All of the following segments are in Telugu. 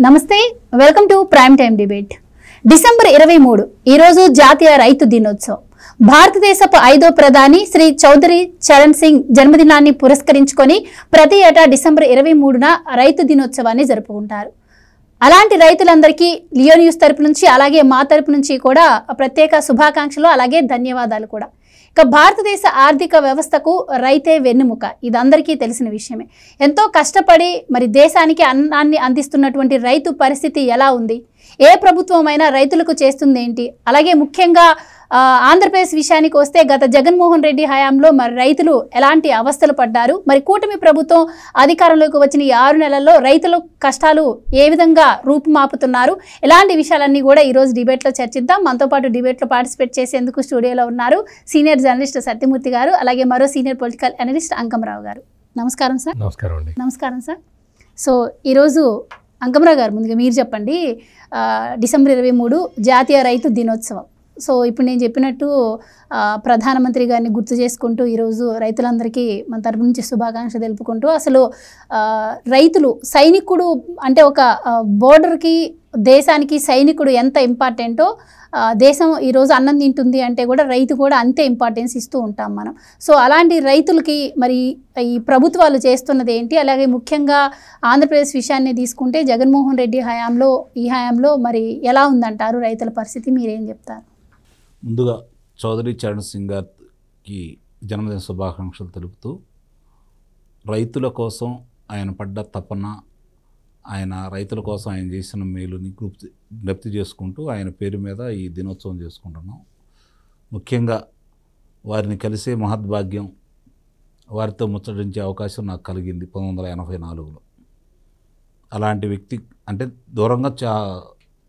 నమస్తే welcome to prime time debate. December 23 ఈ రోజు జాతీయ రైతు దినోత్సవం. భారతదేశపు 5వ ప్రధాని శ్రీ చౌదరి చరణ్ సింగ్ జన్మదినాన్ని పురస్కరించుకొని ప్రతి ఏటా డిసెంబర్ 23న రైతు దినోత్సవాన్ని జరుపుకుంటారు. అలాంటి రైతులందరికీ లియో న్యూస్ తరపు నుంచి అలాగే మా తరపు నుంచి కూడా ప్రత్యేక శుభాకాంక్షలు అలాగే ధన్యవాదాలు కూడా. ఇక భారతదేశ ఆర్థిక వ్యవస్థకు రైతే వెన్నుముక, ఇది అందరికీ తెలిసిన విషయమే. ఎంతో కష్టపడి మరి దేశానికి అన్నాన్ని అందిస్తున్నటువంటి రైతు పరిస్థితి ఎలా ఉంది, ఏ ప్రభుత్వమైనా రైతులకు చేస్తుంది ఏంటి, అలాగే ముఖ్యంగా ఆంధ్రప్రదేశ్ విషయానికి వస్తే గత జగన్మోహన్ రెడ్డి హయాంలో మరి రైతులు ఎలాంటి అవస్థలు పడ్డారు, మరి కూటమి ప్రభుత్వం అధికారంలోకి వచ్చిన ఈ 6 నెలల్లో రైతుల కష్టాలు ఏ విధంగా రూపుమాపుతున్నారు, ఇలాంటి విషయాలన్నీ కూడా ఈరోజు డిబేట్లో చర్చిద్దాం. మనతో పాటు డిబేట్లో పార్టిసిపేట్ చేసేందుకు స్టూడియోలో ఉన్నారు సీనియర్ జర్నలిస్ట్ సత్యమూర్తి గారు, అలాగే మరో సీనియర్ పొలిటికల్ అనలిస్ట్ అంకమరావు గారు. నమస్కారం సార్. నమస్కారం అండి. నమస్కారం సార్. సో ఈరోజు అంకమరావు గారు, ముందుగా మీరు చెప్పండి, డిసెంబర్ 23 జాతీయ రైతు దినోత్సవం. సో ఇప్పుడు నేను చెప్పినట్టు ప్రధానమంత్రి గారిని గుర్తు చేసుకుంటూ ఈరోజు రైతులందరికీ మన తరపు నుంచి శుభాకాంక్ష తెలుపుకుంటూ, అసలు రైతులు సైనికుడు అంటే ఒక బోర్డర్కి దేశానికి సైనికుడు ఎంత ఇంపార్టెంటో, దేశం ఈరోజు అన్నం తింటుంది అంటే కూడా రైతు కూడా అంతే ఇంపార్టెన్స్ ఇస్తూ ఉంటాం మనం. సో అలాంటి రైతులకి మరి ఈ ప్రభుత్వాలు చేస్తున్నది ఏంటి, అలాగే ముఖ్యంగా ఆంధ్రప్రదేశ్ విషయాన్ని తీసుకుంటే జగన్మోహన్ రెడ్డి ఈ హయాంలో మరి ఎలా ఉందంటారు రైతుల పరిస్థితి, మీరేం చెప్తారు? ముందుగా చౌదరి చరణ్ సింగ్ గారికి జన్మదిన శుభాకాంక్షలు తెలుపుతూ, రైతుల కోసం ఆయన పడ్డ తపన, ఆయన రైతుల కోసం ఆయన చేసిన మేలుని జ్ఞప్తి చేసుకుంటూ ఆయన పేరు మీద ఈ దినోత్సవం చేసుకుంటున్నాం. ముఖ్యంగా వారిని కలిసే మహద్భాగ్యం, వారితో ముచ్చటించే అవకాశం నాకు కలిగింది 1984లో. అలాంటి వ్యక్తి అంటే దూరంగా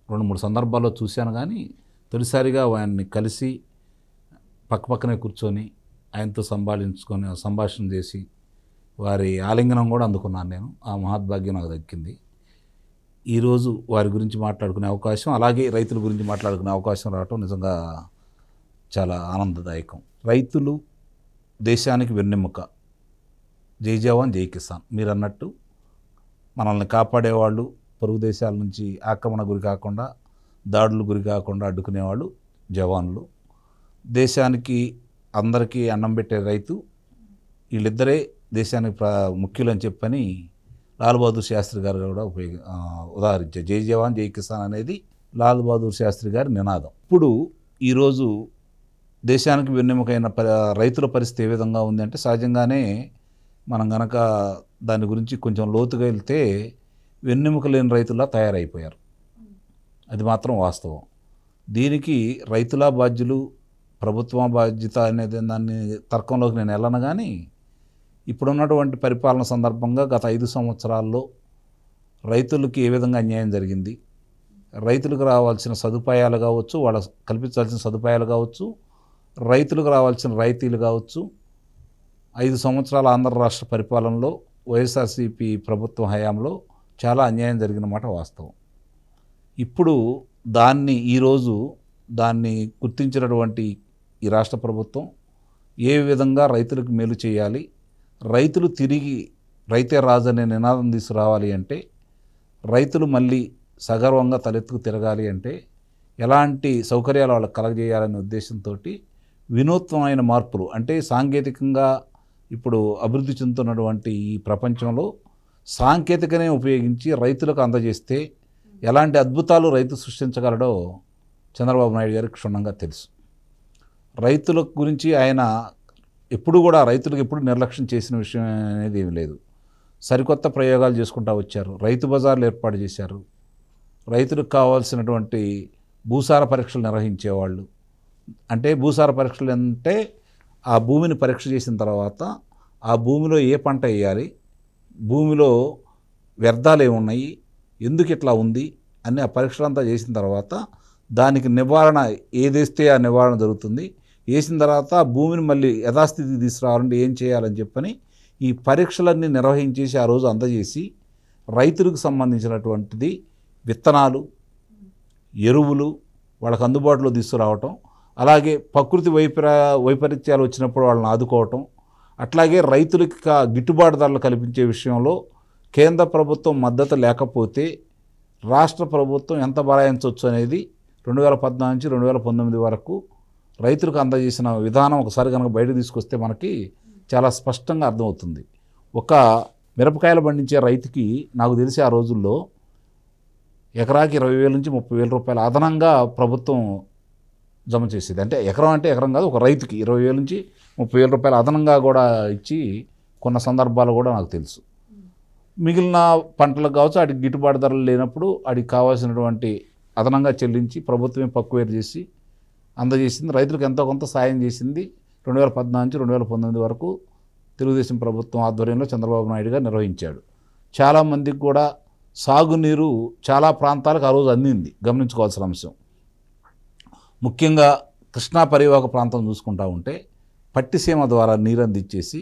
2-3 సందర్భాల్లో చూశాను, కానీ తొలిసారిగా ఆయన్ని కలిసి పక్కపక్కనే కూర్చొని ఆయనతో సంభాషణ చేసి వారి ఆలింగనం కూడా అందుకున్నాను నేను. ఆ మహద్భాగ్యం నాకు దక్కింది. ఈరోజు వారి గురించి మాట్లాడుకునే అవకాశం, అలాగే రైతుల గురించి మాట్లాడుకునే అవకాశం రావటం నిజంగా చాలా ఆనందదాయకం. రైతులు దేశానికి వెన్నెముక. జై జవాన్ జై కిసాన్. మీరు అన్నట్టు మనల్ని కాపాడేవాళ్ళు, పొరుగు దేశాల నుంచి ఆక్రమణ గురి కాకుండా, దాడులు గురి కాకుండా అడ్డుకునేవాళ్ళు జవాన్లు. దేశానికి అందరికీ అన్నం పెట్టే రైతు. వీళ్ళిద్దరే దేశానికి ముఖ్యులు అని చెప్పని లాల్ బహదూర్ శాస్త్రి గారు కూడా ఉదాహరించారు. జై జవాన్ జై కిసాన్ అనేది లాల్ బహదూర్ శాస్త్రి గారి నినాదం. ఇప్పుడు ఈరోజు దేశానికి వెన్నెముకైన రైతుల పరిస్థితి ఏ విధంగా ఉంది అంటే, సహజంగానే మనం గనక దాని గురించి కొంచెం లోతుగా వెళ్తే వెన్నెముక లేని రైతుల్లా తయారైపోయారు. అది మాత్రం వాస్తవం. దీనికి రైతుల బాధ్యులు, ప్రభుత్వ బాధ్యత అనేది దాన్ని తర్కంలోకి నేను వెళ్ళను, కానీ ఇప్పుడున్నటువంటి పరిపాలన సందర్భంగా గత 5 సంవత్సరాల్లో రైతులకి ఏ విధంగా అన్యాయం జరిగింది, రైతులకు రావాల్సిన సదుపాయాలు కావచ్చు, వాళ్ళ కల్పించాల్సిన సదుపాయాలు కావచ్చు, రైతులకు రావాల్సిన రాయితీలు కావచ్చు, 5 సంవత్సరాల ఆంధ్ర రాష్ట్ర పరిపాలనలో వైఎస్ఆర్సీపీ ప్రభుత్వం హయాంలో చాలా అన్యాయం జరిగిన మాట వాస్తవం. ఇప్పుడు ఈరోజు దాన్ని గుర్తించినటువంటి ఈ రాష్ట్ర ప్రభుత్వం ఏ విధంగా రైతులకు మేలు చేయాలి, రైతులు తిరిగి రైతే రాజు అనే నినాదం తీసుకురావాలి అంటే, రైతులు మళ్ళీ సగర్వంగా తలెత్తుకు తిరగాలి అంటే ఎలాంటి సౌకర్యాలు వాళ్ళకి కలగజేయాలనే ఉద్దేశంతో వినూత్నమైన మార్పులు, అంటే సాంకేతికంగా ఇప్పుడు అభివృద్ధి చెందుతున్నటువంటి ఈ ప్రపంచంలో సాంకేతికనే ఉపయోగించి రైతులకు అందజేస్తే ఎలాంటి అద్భుతాలు రైతు సృష్టించగలడో చంద్రబాబు నాయుడు గారికి క్షుణ్ణంగా తెలుసు. రైతుల గురించి ఆయన ఎప్పుడు కూడా రైతులకు ఎప్పుడు నిర్లక్ష్యం చేసిన విషయం అనేది ఏమి లేదు. సరికొత్త ప్రయోగాలు చేసుకుంటూ వచ్చారు. రైతు బజార్లు ఏర్పాటు చేశారు. రైతులకు కావాల్సినటువంటి భూసార పరీక్షలు నిర్వహించేవాళ్ళు. అంటే భూసార పరీక్షలు అంటే ఆ భూమిని పరీక్ష చేసిన తర్వాత ఆ భూమిలో ఏ పంట వేయాలి, భూమిలో వ్యర్థాలు ఏమున్నాయి, ఎందుకు ఇట్లా ఉంది అని ఆ పరీక్షలంతా చేసిన తర్వాత దానికి నివారణ ఏదేస్తే ఆ నివారణ జరుగుతుంది. వేసిన తర్వాత భూమిని మళ్ళీ యథాస్థితికి తీసుకురావాలంటే ఏం చేయాలని చెప్పని ఈ పరీక్షలన్నీ నిర్వహించేసి ఆ రోజు అందజేసి రైతులకు సంబంధించినటువంటిది విత్తనాలు, ఎరువులు వాళ్ళకు అందుబాటులో తీసుకురావటం, అలాగే ప్రకృతి వైపరీత్యాలు వచ్చినప్పుడు వాళ్ళని ఆదుకోవటం, అట్లాగే రైతులకి గిట్టుబాటు ధరలు కల్పించే విషయంలో కేంద్ర ప్రభుత్వం మద్దతు లేకపోతే రాష్ట్ర ప్రభుత్వం ఎంత బరాయించవచ్చు అనేది 2014 నుంచి 2019 వరకు రైతులకు అందజేసిన విధానం ఒకసారి కనుక బయటకు తీసుకొస్తే మనకి చాలా స్పష్టంగా అర్థమవుతుంది. ఒక మిరపకాయలు పండించే రైతుకి నాకు తెలిసి ఆ రోజుల్లో ఎకరాకి 20,000 నుంచి 30,000 రూపాయలు అదనంగా ప్రభుత్వం జమ చేసేది. అంటే ఎకరం కాదు, ఒక రైతుకి 20,000 నుంచి 30,000 రూపాయలు అదనంగా కూడా ఇచ్చి కొన్న సందర్భాలు కూడా నాకు తెలుసు. మిగిలిన పంటలకు కావచ్చు వాటికి గిట్టుబాటు ధరలు లేనప్పుడు వాటికి కావాల్సినటువంటి అదనంగా చెల్లించి ప్రభుత్వమే పక్కువేరు చేసి అందజేసింది. రైతులకు ఎంతో కొంత సాయం చేసింది. 2014 నుంచి 2019 వరకు తెలుగుదేశం ప్రభుత్వం ఆధ్వర్యంలో చంద్రబాబు నాయుడు గారు నిర్వహించాడు. చాలామందికి కూడా సాగునీరు చాలా ప్రాంతాలకు ఆ రోజు అందింది. గమనించుకోవాల్సిన అంశం. ముఖ్యంగా కృష్ణా పరివాహక ప్రాంతం చూసుకుంటా ఉంటే పట్టిసీమ ద్వారా నీరు అందించేసి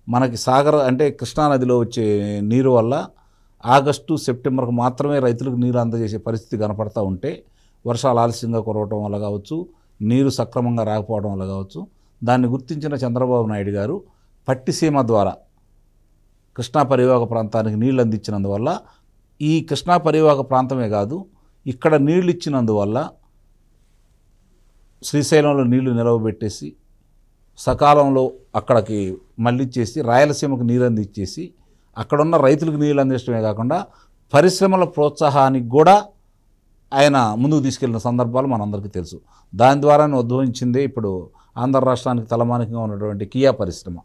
మనకి సాగర్ అంటే కృష్ణానదిలో వచ్చే నీరు వల్ల ఆగస్టు సెప్టెంబర్కు మాత్రమే రైతులకు నీరు అందజేసే పరిస్థితి కనపడతా ఉంటే వర్షాలు ఆలస్యంగా కురవటం వల్ల కావచ్చు, నీరు సక్రమంగా రాకపోవడం వల్ల కావచ్చు, దాన్ని గుర్తించిన చంద్రబాబు నాయుడు గారు పట్టిసీమ ద్వారా కృష్ణా పరివాహక ప్రాంతానికి నీళ్ళు అందించినందువల్ల ఈ కృష్ణా పరివాహక ప్రాంతమే కాదు ఇక్కడ నీళ్ళు ఇచ్చినందువల్ల శ్రీశైలంలో నీళ్లు నిలవబెట్టేసి సకాలంలో అక్కడికి మళ్ళిచ్చేసి రాయలసీమకు నీరు అందించేసి అక్కడున్న రైతులకు నీళ్ళు అందించడమే కాకుండా పరిశ్రమల ప్రోత్సాహానికి కూడా ఆయన ముందుకు తీసుకెళ్లిన సందర్భాలు మనందరికీ తెలుసు. దాని ద్వారానే ఉద్భవించిందే ఇప్పుడు ఆంధ్ర రాష్ట్రానికి తలమానికంగా ఉన్నటువంటి కియా పరిశ్రమ.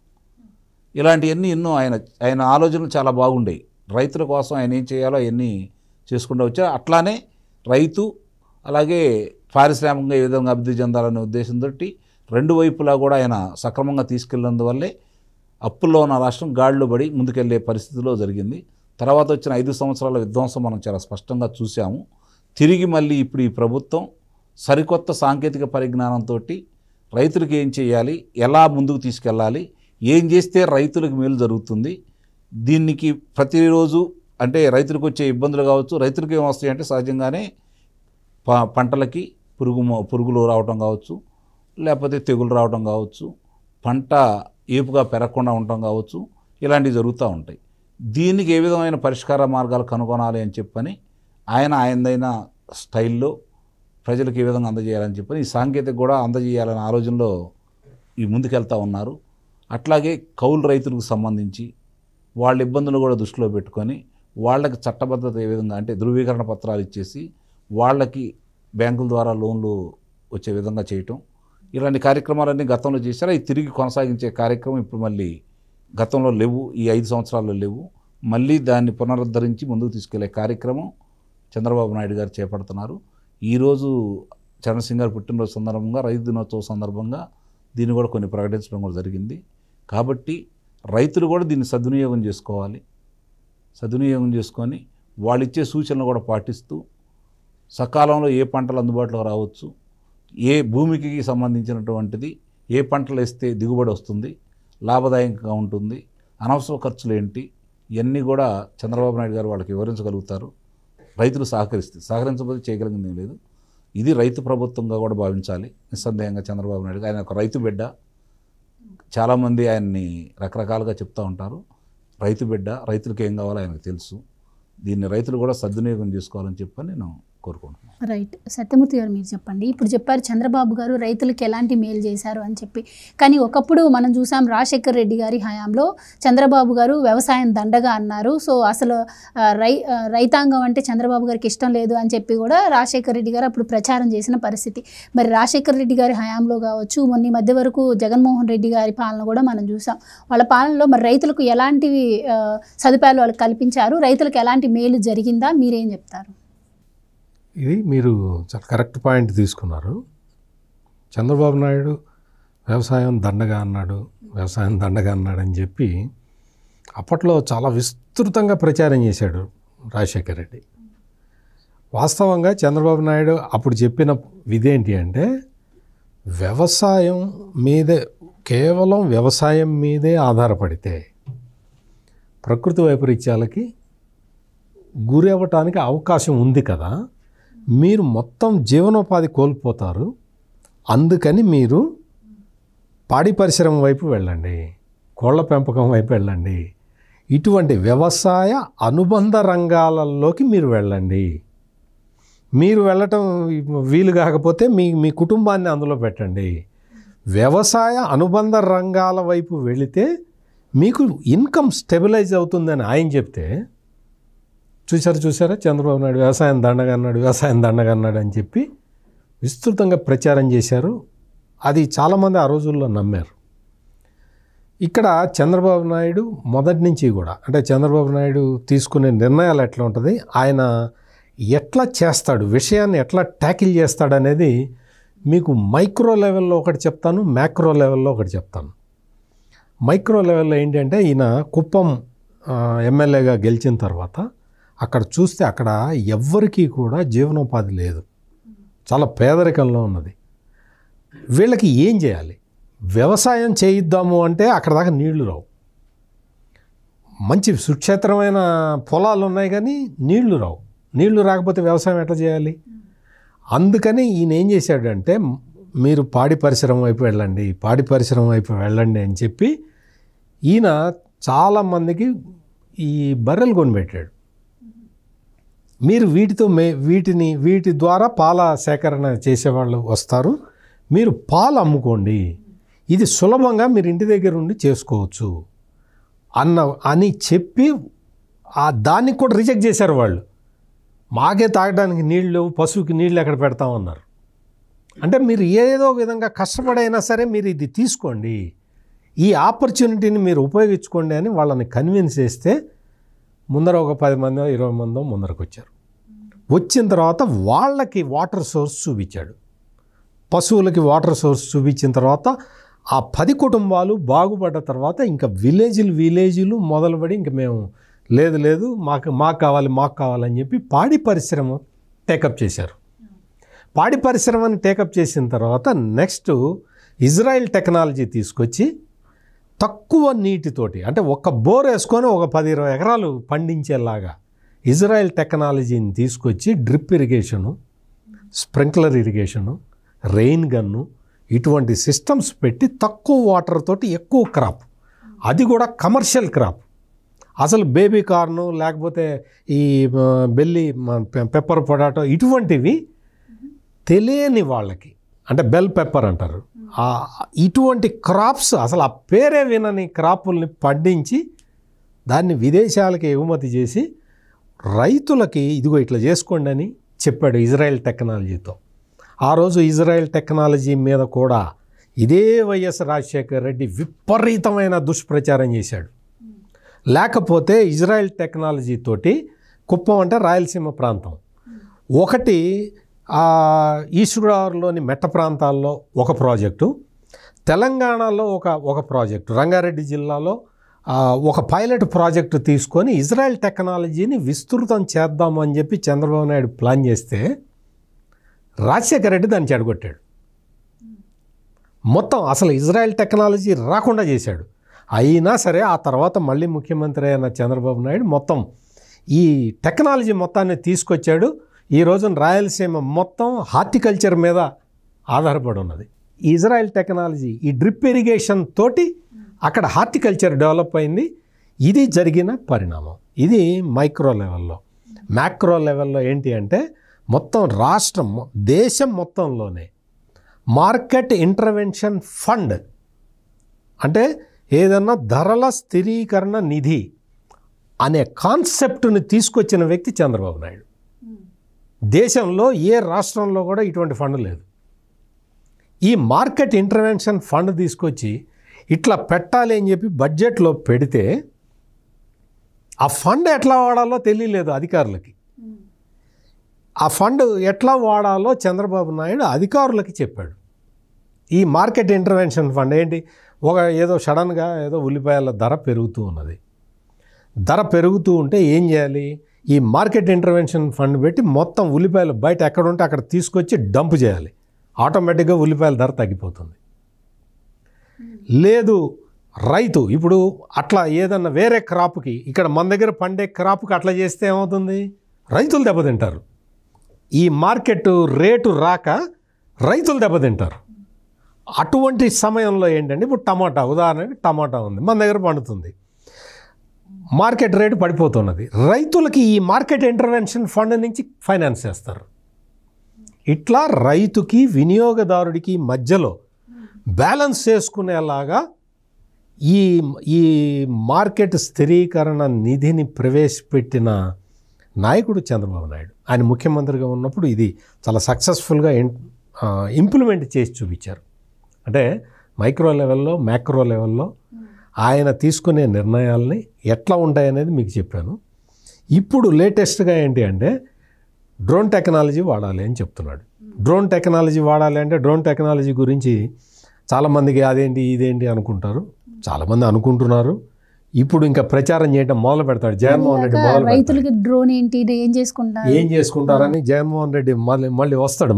ఇలాంటివన్నీ ఎన్నో ఆయన ఆలోచనలు చాలా బాగుండేవి. రైతుల కోసం ఆయన ఏం చేయాలో అవన్నీ చేసుకుంటూ వచ్చారు. అట్లానే రైతు అలాగే పారిశ్రామికంగా ఏ విధంగా అభివృద్ధి చెందాలనే ఉద్దేశంతో రెండు వైపులా కూడా ఆయన సక్రమంగా తీసుకెళ్ళినందువల్లే అప్పుల్లో ఉన్న రాష్ట్రం గాడిలో పడి ముందుకెళ్లే పరిస్థితిలో జరిగింది. తర్వాత వచ్చిన 5 సంవత్సరాల విధ్వంసం మనం చాలా స్పష్టంగా చూసాము. తిరిగి మళ్ళీ ఇప్పుడు ఈ ప్రభుత్వం సరికొత్త సాంకేతిక పరిజ్ఞానంతో రైతులకు ఏం చేయాలి, ఎలా ముందుకు తీసుకెళ్ళాలి, ఏం చేస్తే రైతులకు మేలు జరుగుతుంది, దీనికి ప్రతిరోజు అంటే రైతులకు వచ్చే ఇబ్బందులు కావచ్చు, రైతులకు ఏమొస్తాయి అంటే సహజంగానే పంటలకి పురుగులు రావటం కావచ్చు, లేకపోతే తెగులు రావటం కావచ్చు, పంట ఏపుగా పెరగకుండా ఉండటం కావచ్చు, ఇలాంటివి జరుగుతూ ఉంటాయి. దీనికి ఏ విధమైన పరిష్కార మార్గాలు కనుగొనాలి అని చెప్పని ఆయనదైన స్టైల్లో ప్రజలకు ఏ విధంగా అందజేయాలని చెప్పని ఈ సాంకేతిక కూడా అందజేయాలనే ఆలోచనలో ఈ ముందుకెళ్తూ ఉన్నారు. అట్లాగే కౌలు రైతులకు సంబంధించి వాళ్ళ ఇబ్బందులు కూడా దృష్టిలో పెట్టుకొని వాళ్ళకి చట్టబద్ధత ఏ విధంగా అంటే ధృవీకరణ పత్రాలు ఇచ్చేసి వాళ్ళకి బ్యాంకుల ద్వారా లోన్లు వచ్చే విధంగా చేయటం, ఇలాంటి కార్యక్రమాలన్నీ గతంలో చేశారు. అవి తిరిగి కొనసాగించే కార్యక్రమం ఇప్పుడు మళ్ళీ గతంలో లేవు, ఈ 5 సంవత్సరాల్లో లేవు. మళ్ళీ దాన్ని పునరుద్ధరించి ముందుకు తీసుకెళ్లే కార్యక్రమం చంద్రబాబు నాయుడు గారు చేపడుతున్నారు. ఈరోజు చరణ్సింగ్ గారు పుట్టినరోజు సందర్భంగా, రైతు దినోత్సవం సందర్భంగా దీన్ని కూడా కొన్ని ప్రకటించడం కూడా జరిగింది. కాబట్టి రైతులు కూడా దీన్ని సద్వినియోగం చేసుకోవాలి. సద్వినియోగం చేసుకొని వాళ్ళు ఇచ్చే సూచనలు కూడా పాటిస్తూ సకాలంలో ఏ పంటలు అందుబాటులో రావచ్చు, ఏ భూమికి సంబంధించినటువంటిది ఏ పంటలు వేస్తే దిగుబడి వస్తుంది, లాభదాయకంగా ఉంటుంది, అనవసర ఖర్చులు ఏంటి, ఇవన్నీ కూడా చంద్రబాబు నాయుడు గారు వాళ్ళకి వివరించగలుగుతారు. రైతులు సహకరించకపోతే చేయగలిగింది లేదు. ఇది రైతు ప్రభుత్వంగా కూడా భావించాలి. నిస్సందేహంగా చంద్రబాబు నాయుడు ఆయన ఒక రైతు బిడ్డ. చాలామంది ఆయన్ని రకరకాలుగా చెప్తూ ఉంటారు. రైతు బిడ్డ, రైతులకు ఏం కావాలో ఆయనకు తెలుసు. దీన్ని రైతులు కూడా సద్వినియోగం చేసుకోవాలని చెప్పని నేను కోరుకుంటున్నాను. రైట్. సత్యమూర్తి గారు మీరు చెప్పండి. ఇప్పుడు చెప్పారు చంద్రబాబు గారు రైతులకు ఎలాంటి మేలు చేశారు అని చెప్పి. కానీ ఒకప్పుడు మనం చూసాం రాజశేఖర్ రెడ్డి గారి హయాంలో చంద్రబాబు గారు వ్యవసాయం దండగా అన్నారు. సో అసలు రైతాంగం అంటే చంద్రబాబు గారికి ఇష్టం లేదు అని చెప్పి కూడా రాజశేఖర్ రెడ్డి గారు అప్పుడు ప్రచారం చేసిన పరిస్థితి. మరి రాజశేఖర్ రెడ్డి గారి హయాంలో కావచ్చు, మొన్న మధ్య వరకు జగన్మోహన్ రెడ్డి గారి పాలన కూడా మనం చూసాం. వాళ్ళ పాలనలో మరి రైతులకు ఎలాంటి సదుపాయాలు వాళ్ళకి కల్పించారు, రైతులకు ఎలాంటి మేలు జరిగిందా, మీరేం చెప్తారు? ఇది మీరు చాలా కరెక్ట్ పాయింట్ తీసుకున్నారు. చంద్రబాబు నాయుడు వ్యవసాయం దండగా అన్నాడని చెప్పి అప్పట్లో చాలా విస్తృతంగా ప్రచారం చేశాడు రాజశేఖర్ రెడ్డి. వాస్తవంగా చంద్రబాబు నాయుడు అప్పుడు చెప్పిన విధేంటి అంటే కేవలం వ్యవసాయం మీదే ఆధారపడితే ప్రకృతి వైపరీత్యాలకి గురి అవ్వటానికి అవకాశం ఉంది కదా, మీరు మొత్తం జీవనోపాధి కోల్పోతారు. అందుకని మీరు పాడి పరిశ్రమ వైపు వెళ్ళండి, కోళ్ల పెంపకం వైపు వెళ్ళండి, ఇటువంటి వ్యవసాయ అనుబంధ రంగాలలోకి మీరు వెళ్ళండి మీరు వెళ్ళటం వీలు కాకపోతే మీ కుటుంబాన్ని అందులో పెట్టండి. వ్యవసాయ అనుబంధ రంగాల వైపు వెళితే మీకు ఇన్కమ్ స్టెబిలైజ్ అవుతుందని ఆయన చెప్తే చూసారా చంద్రబాబు నాయుడు వ్యవసాయం దండగా అన్నాడు అని చెప్పి విస్తృతంగా ప్రచారం చేశారు. అది చాలామంది ఆ రోజుల్లో నమ్మారు. ఇక్కడ చంద్రబాబు నాయుడు మొదటి నుంచి కూడా, అంటే చంద్రబాబు నాయుడు తీసుకునే నిర్ణయాలు ఎట్లా ఉంటుంది, ఆయన ఎట్లా చేస్తాడు, విషయాన్ని ఎట్లా ట్యాకిల్ చేస్తాడు అనేది మీకు మైక్రో లెవెల్లో ఒకటి చెప్తాను, మ్యాక్రో లెవెల్లో ఒకటి చెప్తాను. మైక్రో లెవెల్లో ఏంటంటే ఈయన కుప్పం ఎమ్మెల్యేగా గెలిచిన తర్వాత అక్కడ చూస్తే అక్కడ ఎవ్వరికీ కూడా జీవనోపాధి లేదు, చాలా పేదరికంలో ఉన్నది. వీళ్ళకి ఏం చేయాలి, వ్యవసాయం చేయిద్దాము అంటే అక్కడ దాకా నీళ్లు రావు. మంచి సుక్షేత్రమైన పొలాలు ఉన్నాయి కానీ నీళ్లు రావు. నీళ్లు రాకపోతే వ్యవసాయం ఎట్లా చేయాలి? అందుకని ఈయన ఏం చేశాడంటే మీరు పాడి పరిశ్రమ వైపు వెళ్ళండి అని చెప్పి ఈయన చాలామందికి ఈ బర్రెలు కొనిపెట్టాడు. మీరు వీటి ద్వారా పాల సేకరణ చేసేవాళ్ళు వస్తారు, మీరు పాలు అమ్ముకోండి, ఇది సులభంగా మీరు ఇంటి దగ్గర ఉండి చేసుకోవచ్చు అని చెప్పి దానికి కూడా రిజెక్ట్ చేశారు వాళ్ళు. మాకే తాగడానికి నీళ్ళు లేవు, పశువుకి నీళ్ళు ఎక్కడ పెడతామన్నారు. అంటే మీరు ఏదో విధంగా కష్టపడైనా సరే మీరు ఇది తీసుకోండి, ఈ ఆపర్చునిటీని మీరు ఉపయోగించుకోండి అని వాళ్ళని కన్విన్స్ చేస్తే ముందర ఒక 10 మందో 20 మందో ముందరకు వచ్చారు. వచ్చిన తర్వాత వాళ్ళకి వాటర్ సోర్స్ చూపించాడు. పశువులకి వాటర్ సోర్స్ చూపించిన తర్వాత ఆ 10 కుటుంబాలు బాగుపడ్డ తర్వాత ఇంకా విలేజీలు మొదలుపడి ఇంక మేము లేదు మాకు కావాలని చెప్పి పాడి పరిశ్రమ టేకప్ చేశారు. పాడి పరిశ్రమని టేకప్ చేసిన తర్వాత నెక్స్ట్ ఇజ్రాయెల్ టెక్నాలజీ తీసుకొచ్చి తక్కువ నీటితోటి, అంటే ఒక బోర్ వేసుకొని ఒక 10-20 ఎకరాలు పండించేలాగా ఇజ్రాయెల్ టెక్నాలజీని తీసుకొచ్చి drip irrigation, sprinkler irrigation, rain gun ఇటువంటి సిస్టమ్స్ పెట్టి తక్కువ వాటర్ తోటి ఎక్కువ క్రాప్, అది కూడా కమర్షియల్ క్రాప్. అసలు బేబీ కార్ను లేకపోతే ఈ బెల్లి పెప్పర్ పొటాటో ఇటువంటివి తెలియని వాళ్ళకి, అంటే బెల్ పెప్పర్ అంటారు, ఇటువంటి క్రాప్స్ అసలు ఆ పేరే వినని క్రాపుల్ని పండించి దాన్ని విదేశాలకి ఎగుమతి చేసి రైతులకి ఇదిగో ఇట్లా చేసుకోండి అని చెప్పాడు ఇజ్రాయెల్ టెక్నాలజీతో. ఆ రోజు ఇజ్రాయెల్ టెక్నాలజీ మీద కూడా ఇదే వైఎస్ రాజశేఖర్ రెడ్డి విపరీతమైన దుష్ప్రచారం చేశాడు. లేకపోతే ఇజ్రాయెల్ టెక్నాలజీ తోటి కుప్పం అంటే రాయలసీమ ప్రాంతం, ఒకటి ఈస్ట్ గోదావరిలోని మెట్ట ప్రాంతాల్లో ఒక ప్రాజెక్టు, తెలంగాణలో ఒక ప్రాజెక్టు, రంగారెడ్డి జిల్లాలో ఒక పైలట్ ప్రాజెక్టు తీసుకొని ఇజ్రాయెల్ టెక్నాలజీని విస్తృతం చేద్దామని చెప్పి చంద్రబాబు నాయుడు ప్లాన్ చేస్తే రాజశేఖర్ రెడ్డి దాన్ని చెడగొట్టాడు. మొత్తం అసలు ఇజ్రాయెల్ టెక్నాలజీ రాకుండా చేశాడు. అయినా సరే ఆ తర్వాత మళ్ళీ ముఖ్యమంత్రి అయిన చంద్రబాబు నాయుడు మొత్తం ఈ టెక్నాలజీ మొత్తాన్ని తీసుకొచ్చాడు. ఈ రోజున రాయలసీమ మొత్తం హార్టికల్చర్ మీద ఆధారపడి ఉన్నది. ఈ ఇజ్రాయెల్ టెక్నాలజీ, ఈ డ్రిప్ ఇరిగేషన్ తోటి అక్కడ హార్టికల్చర్ డెవలప్ అయింది. ఇది జరిగిన పరిణామం. ఇది మైక్రో లెవెల్లో. మ్యాక్రో లెవెల్లో ఏంటి అంటే మొత్తం రాష్ట్రం, దేశం మొత్తంలోనే మార్కెట్ ఇంటర్వెన్షన్ ఫండ్, అంటే ఏదన్నా ధరల స్థిరీకరణ నిధి అనే కాన్సెప్ట్ని తీసుకొచ్చిన వ్యక్తి చంద్రబాబు నాయుడు. దేశంలో ఏ రాష్ట్రంలో కూడా ఇటువంటి ఫండ్ లేదు. ఈ మార్కెట్ ఇంటర్వెన్షన్ ఫండ్ తీసుకొచ్చి ఇట్లా పెట్టాలి అని చెప్పి బడ్జెట్లో పెడితే ఆ ఫండ్ ఎట్లా వాడాలో తెలియలేదు అధికారులకి. ఆ ఫండ్ ఎట్లా వాడాలో చంద్రబాబు నాయుడు అధికారులకి చెప్పాడు. ఈ మార్కెట్ ఇంటర్వెన్షన్ ఫండ్ ఏంటి, ఏదో సడన్గా ఏదో ఉల్లిపాయల ధర పెరుగుతూ ఉన్నది. ధర పెరుగుతూ ఉంటే ఏం చేయాలి, ఈ మార్కెట్ ఇంటర్వెన్షన్ ఫండ్ పెట్టి మొత్తం ఉల్లిపాయలు బయట ఎక్కడ ఉంటే అక్కడ తీసుకొచ్చి డంప్ చేయాలి. ఆటోమేటిక్గా ఉల్లిపాయల ధర తగ్గిపోతుంది. లేదు రైతు ఇప్పుడు అట్లా ఏదన్నా వేరే క్రాప్కి, ఇక్కడ మన దగ్గర పండే క్రాప్కి అట్లా చేస్తే ఏమవుతుంది, రైతులు దెబ్బతింటారు. ఈ మార్కెట్ రేటు రాక రైతులు దెబ్బతింటారు. అటువంటి సమయంలో ఏంటంటే ఇప్పుడు టమాటా, ఉదాహరణకి టమాటా ఉంది, మన దగ్గర పండుతుంది, మార్కెట్ రేటు పడిపోతున్నది. రైతులకి ఈ మార్కెట్ ఇంటర్వెన్షన్ ఫండ్ నుంచి ఫైనాన్స్ చేస్తారు. ఇట్లా రైతుకి వినియోగదారుడికి మధ్యలో బ్యాలెన్స్ చేసుకునేలాగా ఈ ఈ మార్కెట్ స్థిరీకరణ నిధిని ప్రవేశపెట్టిన నాయకుడు చంద్రబాబు నాయుడు. ఆయన ముఖ్యమంత్రిగా ఉన్నప్పుడు ఇది చాలా సక్సెస్ఫుల్గా ఇంప్లిమెంట్ చేసి చూపించారు. అంటే మైక్రో లెవెల్లో, మ్యాక్రో లెవెల్లో ఆయన తీసుకునే నిర్ణయాల్ని ఎట్లా ఉంటాయనేది మీకు చెప్పాను. ఇప్పుడు లేటెస్ట్గా ఏంటి అంటే డ్రోన్ టెక్నాలజీ వాడాలి అని చెప్తున్నాడు. డ్రోన్ టెక్నాలజీ వాడాలి అంటే డ్రోన్ టెక్నాలజీ గురించి చాలామందికి అదేంటి ఇదేంటి అనుకుంటారు, చాలామంది అనుకుంటున్నారు. ఇప్పుడు ఇంకా ప్రచారం చేయడం మొదలు పెడతాడు జగన్మోహన్ రెడ్డి. రైతులకి డ్రోన్ ఏంటి, ఏం చేసుకుంటారని జగన్మోహన్ రెడ్డి మళ్ళీ వస్తాడు,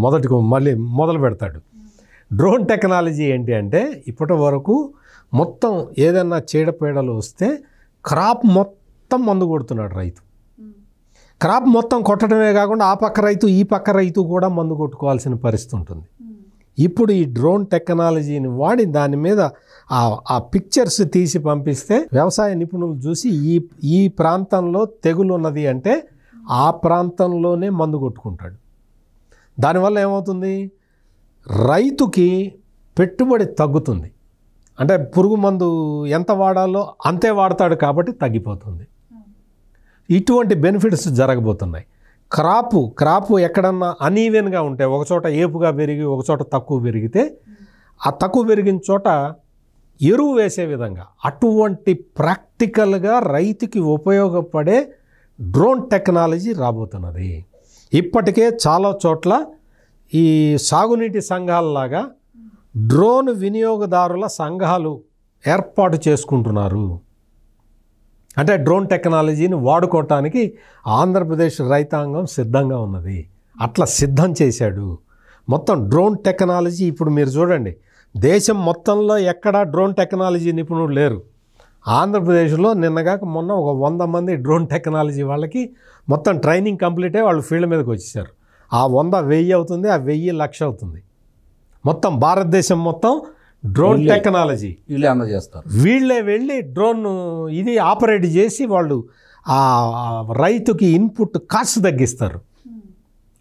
మళ్ళీ మొదలు పెడతాడు. డ్రోన్ టెక్నాలజీ ఏంటి అంటే ఇప్పటి వరకు మొత్తం ఏదైనా చీడపీడలు వస్తే క్రాప్ మొత్తం మందు కొడుతున్నాడు రైతు. క్రాప్ మొత్తం కొట్టడమే కాకుండా ఆ పక్క రైతు ఈ పక్క రైతు కూడా మందు కొట్టుకోవాల్సిన పరిస్థితి ఉంటుంది. ఇప్పుడు ఈ డ్రోన్ టెక్నాలజీని వాడి దాని మీద ఆ పిక్చర్స్ తీసి పంపిస్తే వ్యవసాయ నిపుణులు చూసి ఈ ప్రాంతంలో తెగులు ఉన్నది అంటే ఆ ప్రాంతంలోనే మందు కొట్టుకుంటాడు. దానివల్ల ఏమవుతుంది, రైతుకి పెట్టుబడి తగ్గుతుంది. అంటే పురుగు మందు ఎంత వాడాలో అంతే వాడతాడు కాబట్టి తగ్గిపోతుంది. ఇటువంటి బెనిఫిట్స్ జరగబోతున్నాయి. క్రాపు ఎక్కడన్నా అనీవెన్గా ఉంటే, ఒకచోట ఏపుగా పెరిగి ఒకచోట తక్కువ పెరిగితే ఆ తక్కువ పెరిగిన చోట ఎరువు వేసే విధంగా అటువంటి ప్రాక్టికల్గా రైతుకి ఉపయోగపడే డ్రోన్ టెక్నాలజీ రాబోతున్నది. ఇప్పటికే చాలా చోట్ల ఈ సాగునీటి సంఘాలలాగా డ్రోన్ వినియోగదారుల సంఘాలు ఏర్పాటు చేసుకుంటున్నారు. అంటే డ్రోన్ టెక్నాలజీని వాడుకోవటానికి ఆంధ్రప్రదేశ్ రైతాంగం సిద్ధంగా ఉన్నది. అట్లా సిద్ధం చేశాడు మొత్తం డ్రోన్ టెక్నాలజీ. ఇప్పుడు మీరు చూడండి, దేశం మొత్తంలో ఎక్కడా డ్రోన్ టెక్నాలజీ నిపుణులు లేరు. ఆంధ్రప్రదేశ్లో నిన్నగాక మొన్న ఒక 100 మంది డ్రోన్ టెక్నాలజీ వాళ్ళకి మొత్తం ట్రైనింగ్ కంప్లీట్ అయ్యి వాళ్ళు ఫీల్డ్ మీదకి వచ్చేసారు. ఆ 100 1000 అవుతుంది, ఆ 1000 1,00,000 అవుతుంది. మొత్తం భారతదేశం మొత్తం డ్రోన్ టెక్నాలజీ వీళ్ళే అందజేస్తారు. వీళ్ళే వెళ్ళి డ్రోన్ ఇది ఆపరేట్ చేసి వాళ్ళు ఆ రైతుకి ఇన్పుట్ కాస్ట్ తగ్గిస్తారు.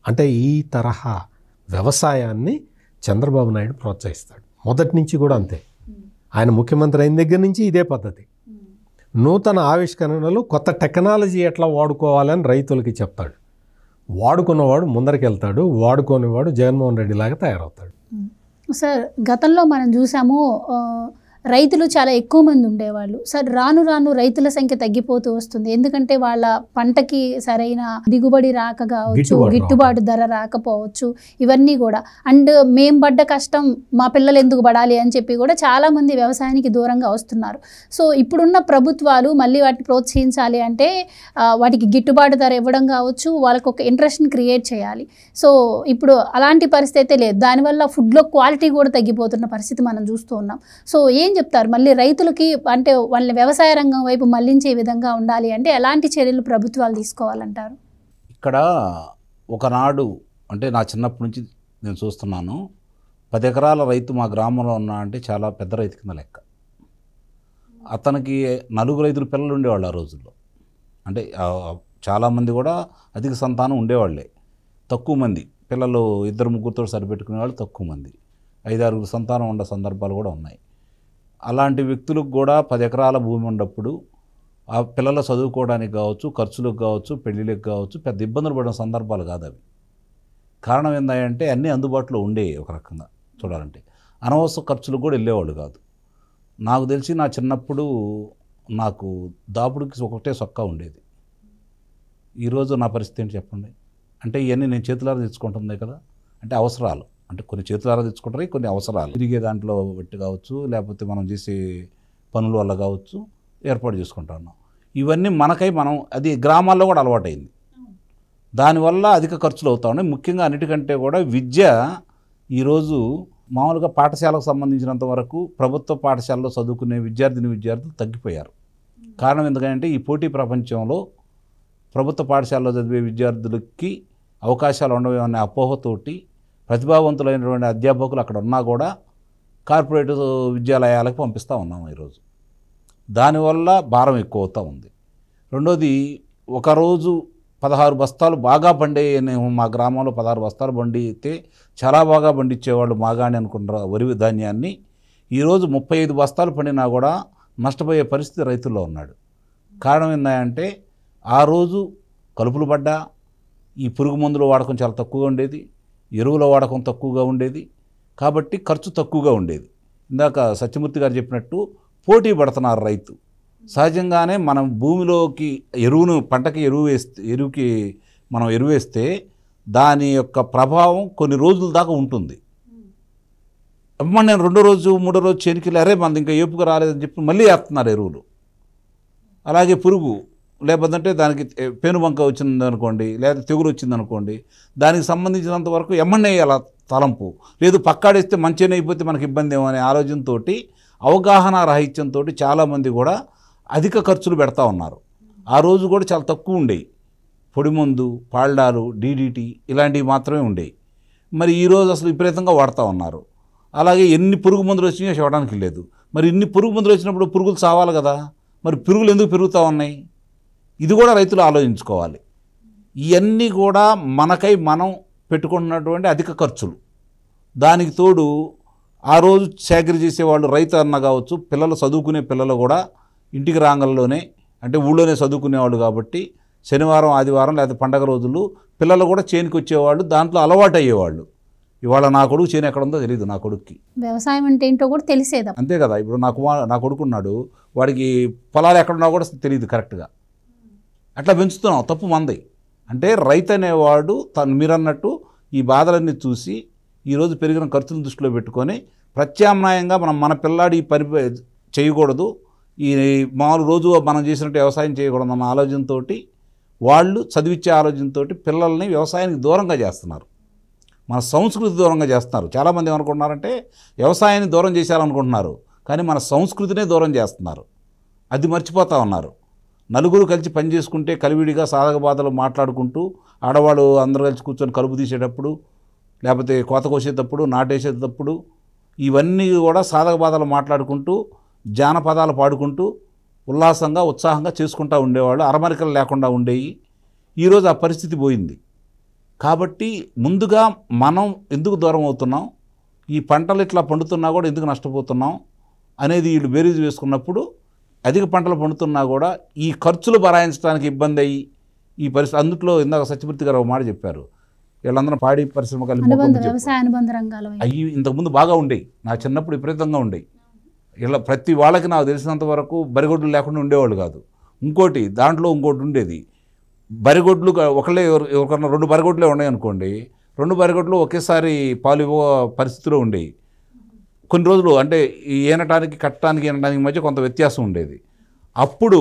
అంటే ఈ తరహా వ్యవసాయాన్ని చంద్రబాబు నాయుడు ప్రోత్సహిస్తాడు. మొదటి నుంచి కూడా అంతే. ఆయన ముఖ్యమంత్రి అయిన దగ్గర నుంచి ఇదే పద్ధతి. నూతన ఆవిష్కరణలు, కొత్త టెక్నాలజీ ఎట్లా వాడుకోవాలని రైతులకి చెప్తాడు. వాడుకున్నవాడు ముందరికి వెళ్తాడు, వాడుకోనివాడు జగన్మోహన్ రెడ్డి లాగా తయారవుతాడు. సార్, గతంలో మనం చూసాము రైతులు చాలా ఎక్కువ మంది ఉండేవాళ్ళు. సార్, రాను రాను రైతుల సంఖ్య తగ్గిపోతూ వస్తుంది. ఎందుకంటే వాళ్ళ పంటకి సరైన దిగుబడి రాక కావచ్చు, గిట్టుబాటు ధర రాకపోవచ్చు, ఇవన్నీ కూడా. అండ్ మేం పడ్డ కష్టం మా పిల్లలు ఎందుకు పడాలి అని చెప్పి కూడా చాలామంది వ్యవసాయానికి దూరంగా వస్తున్నారు. సో ఇప్పుడున్న ప్రభుత్వాలు మళ్ళీ వాటిని ప్రోత్సహించాలి అంటే వాటికి గిట్టుబాటు ధర ఇవ్వడం కావచ్చు, వాళ్ళకు ఒక ఇంట్రెస్ట్ని క్రియేట్ చేయాలి. సో ఇప్పుడు అలాంటి పరిస్థితి అయితే లేదు. దానివల్ల ఫుడ్లో క్వాలిటీ కూడా తగ్గిపోతున్న పరిస్థితి మనం చూస్తూ ఉన్నాం. సో ఏం చెప్తారు మళ్ళీ రైతులకి, అంటే వాళ్ళని వ్యవసాయ రంగం వైపు మళ్లించే విధంగా ఉండాలి అంటే ఎలాంటి చర్యలు ప్రభుత్వాలు తీసుకోవాలంటారు? ఇక్కడ ఒకనాడు, అంటే నా చిన్నప్పటి నుంచి నేను చూస్తున్నాను, 10 ఎకరాల రైతు మా గ్రామంలో ఉన్నా అంటే చాలా పెద్ద రైతు కింద లెక్క. అతనికి 4 రైతులు పిల్లలు ఉండేవాళ్ళు ఆ రోజుల్లో. అంటే చాలామంది కూడా అధిక సంతానం ఉండేవాళ్ళే, తక్కువ మంది పిల్లలు 2 ముగ్గురితో సరిపెట్టుకునేవాళ్ళు తక్కువ మంది, 5-6 సంతానం ఉన్న సందర్భాలు కూడా ఉన్నాయి. అలాంటి వ్యక్తులకు కూడా 10 ఎకరాల భూమి ఉన్నప్పుడు ఆ పిల్లలు చదువుకోవడానికి కావచ్చు, ఖర్చులకు కావచ్చు, పెళ్ళిళ్ళకి కావచ్చు పెద్ద ఇబ్బందులు పడిన సందర్భాలు కాదు అవి. కారణం ఏంటంటే అన్నీ అందుబాటులో ఉండేవి. ఒక రకంగా చూడాలంటే అనవసర ఖర్చులకు కూడా వెళ్ళేవాళ్ళు కాదు. నాకు తెలిసి నా చిన్నప్పుడు నాకు దాపుడికి ఒకటే సొక్కా ఉండేది. ఈరోజు నా పరిస్థితి ఏంటి చెప్పండి. అంటే ఇవన్నీ నేను చేతులారా తెచ్చుకుంటుంది కదా. అంటే అవసరాలు, అంటే కొన్ని చేతులారా తెచ్చుకుంటారు, కొన్ని అవసరాలు తిరిగే దాంట్లో పెట్టి కావచ్చు, లేకపోతే మనం చేసే పనుల వల్ల కావచ్చు ఏర్పాటు చేసుకుంటా ఉన్నాం. ఇవన్నీ మనం అది గ్రామాల్లో కూడా అలవాటైంది. దానివల్ల అధిక ఖర్చులు అవుతా ఉన్నాయి. ముఖ్యంగా అన్నిటికంటే కూడా విద్య ఈరోజు మామూలుగా పాఠశాలకు సంబంధించినంత వరకు ప్రభుత్వ పాఠశాలలో చదువుకునే విద్యార్థులు తగ్గిపోయారు. కారణం ఎందుకంటే ఈ పోటీ ప్రపంచంలో ప్రభుత్వ పాఠశాలలో చదివే విద్యార్థులకి అవకాశాలు ఉండవు అనే అపోహతోటి ప్రతిభావంతులైనటువంటి అధ్యాపకులు అక్కడ ఉన్నా కూడా కార్పొరేట్ విద్యాలయాలకు పంపిస్తూ ఉన్నాము ఈరోజు. దానివల్ల భారం ఎక్కువ అవుతూ ఉంది. రెండోది, ఒకరోజు 16 బస్తాలు బాగా పండే మా గ్రామంలో 16 బస్తాలు పండితే చాలా బాగా పండించేవాళ్ళు మాగాని అనుకుంటారు వరి ధాన్యాన్ని. ఈరోజు 35 బస్తాలు పండినా కూడా నష్టపోయే పరిస్థితి రైతుల్లో ఉన్నాడు. కారణం ఏంటంటే ఆ రోజు కలుపులు పడ్డా, ఈ పురుగు మందుల వాడకం చాలా తక్కువగా ఉండేది, ఎరువుల వాడకం తక్కువగా ఉండేది, కాబట్టి ఖర్చు తక్కువగా ఉండేది. ఇందాక సత్యమూర్తి గారు చెప్పినట్టు పోటీ పడుతున్నారు రైతు. సహజంగానే మనం భూమిలోకి ఎరువును పంటకి ఎరువుకి మనం ఎరువేస్తే దాని యొక్క ప్రభావం కొన్ని రోజుల దాకా ఉంటుంది. అమ్మ నేను 2వ రోజు 3వ రోజు చేనికి అరే మనది ఇంకా ఏపుగా రాలేదని చెప్పి మళ్ళీ వేస్తున్నారు ఎరువులు. అలాగే పురుగు లేకపోతే దానికి పేనుబంక వచ్చిందనుకోండి, లేదా తెగులు వచ్చిందనుకోండి, దానికి సంబంధించినంత వరకు ఎమ్మన్నే అలా తలంపు లేదు, పక్కాడేస్తే మంచిగానే అయిపోతే మనకి ఇబ్బంది ఏమో అనే ఆలోచనతో, అవగాహన రాహిత్యంతో చాలామంది కూడా అధిక ఖర్చులు పెడతా ఉన్నారు. ఆ రోజు కూడా చాలా తక్కువ ఉండేవి, పొడి మందు, పాల్డాలు, డీడీటీ ఇలాంటివి మాత్రమే ఉండేవి. మరి ఈరోజు అసలు విపరీతంగా వాడుతూ ఉన్నారు. అలాగే ఎన్ని పురుగు మందులు వచ్చినాయో చూడడానికి లేదు. మరి ఇన్ని పురుగు మందులు వచ్చినప్పుడు పురుగులు చావాలి కదా, మరి పురుగులు ఎందుకు పెరుగుతూ ఉన్నాయి? ఇది కూడా రైతులు ఆలోచించుకోవాలి. ఇవన్నీ కూడా మనకై మనం పెట్టుకున్నటువంటి అధిక ఖర్చులు. దానికి తోడు ఆ రోజు సేకరి చేసేవాళ్ళు రైతు అన్న కావచ్చు, పిల్లలు చదువుకునే పిల్లలు కూడా ఇంటికి రాంగల్లోనే అంటే ఊళ్ళోనే చదువుకునేవాళ్ళు కాబట్టి శనివారం ఆదివారం లేదా పండగ రోజులు పిల్లలు కూడా చేనుకి వచ్చేవాళ్ళు, దాంట్లో అలవాటు అయ్యేవాళ్ళు. ఇవాళ నా కొడుకు చేను ఎక్కడ ఉందో తెలియదు, నా కొడుక్కి వ్యవసాయం అంటే ఏంటో కూడా తెలిసేదా. అంతే కదా. ఇప్పుడు నా కొడుకున్నాడు, వాడికి పొలాలు ఎక్కడున్నా కూడా తెలియదు కరెక్ట్గా. అట్లా పెంచుతున్నాం, తప్పు మంది. అంటే రైతు అనేవాడు మీరన్నట్టు ఈ బాధలన్నీ చూసి ఈరోజు పెరిగిన ఖర్చులను దృష్టిలో పెట్టుకొని ప్రత్యామ్నాయంగా మన పిల్లాడి ఈ పని చేయకూడదు, ఈ మామూలు రోజు మనం చేసినట్టు వ్యవసాయం చేయకూడదు అన్న ఆలోచనతో వాళ్ళు చదివించే ఆలోచనతో పిల్లల్ని వ్యవసాయానికి దూరంగా చేస్తున్నారు, మన సంస్కృతి దూరంగా చేస్తున్నారు. చాలామంది ఏమనుకుంటున్నారంటే వ్యవసాయాన్ని దూరం చేశారనుకుంటున్నారు, కానీ మన సంస్కృతినే దూరం చేస్తున్నారు. అది మర్చిపోతూ ఉన్నారు. నలుగురు కలిసి పని చేసుకుంటే కలివిడిగా సాధక బాధలు మాట్లాడుకుంటూ ఆడవాళ్ళు అందరూ కలిసి కూర్చొని కలుపు తీసేటప్పుడు, లేకపోతే కోత కోసేటప్పుడు, నాటేసేటప్పుడు ఇవన్నీ కూడా సాధక బాధలు మాట్లాడుకుంటూ జానపదాలు పాడుకుంటూ ఉల్లాసంగా ఉత్సాహంగా చేసుకుంటూ ఉండేవాళ్ళు, అరమరికలు లేకుండా ఉండేవి. ఈరోజు ఆ పరిస్థితి పోయింది. కాబట్టి ముందుగా మనం ఎందుకు దూరం అవుతున్నాం, ఈ పంటలు ఇట్లా పండుతున్నా కూడా ఎందుకు నష్టపోతున్నాం అనేది వీళ్ళు బేరీజు వేసుకున్నప్పుడు అధిక పంటలు పండుతున్నా కూడా ఈ ఖర్చులు భరాయించడానికి ఇబ్బంది అయ్యి ఈ పరిస్థితి. అందుట్లో ఇందాక సత్యమూర్తి గారు ఒక మాట చెప్పారు, వీళ్ళందరూ పాడి పరిశ్రమ అవి ఇంతకుముందు బాగా ఉండేవి. నా చిన్నప్పుడు విపరీతంగా ఉండేవి. ఇలా ప్రతి వాళ్ళకి నాకు తెలిసినంత వరకు బరిగొడ్లు లేకుండా ఉండేవాళ్ళు కాదు. ఇంకోటి దాంట్లో ఇంకోటి ఉండేది, బరిగొడ్లు ఒకళ్ళే ఎవరికన్నా 2 బరిగొడ్లే ఉన్నాయి అనుకోండి, 2 బరిగొడ్లు ఒకేసారి పాలు ఇవ్వ పరిస్థితిలో ఉండేవి. కొన్ని రోజులు అంటే ఈనటానికి కట్టడానికి ఈనటానికి మధ్య కొంత వ్యత్యాసం ఉండేది. అప్పుడు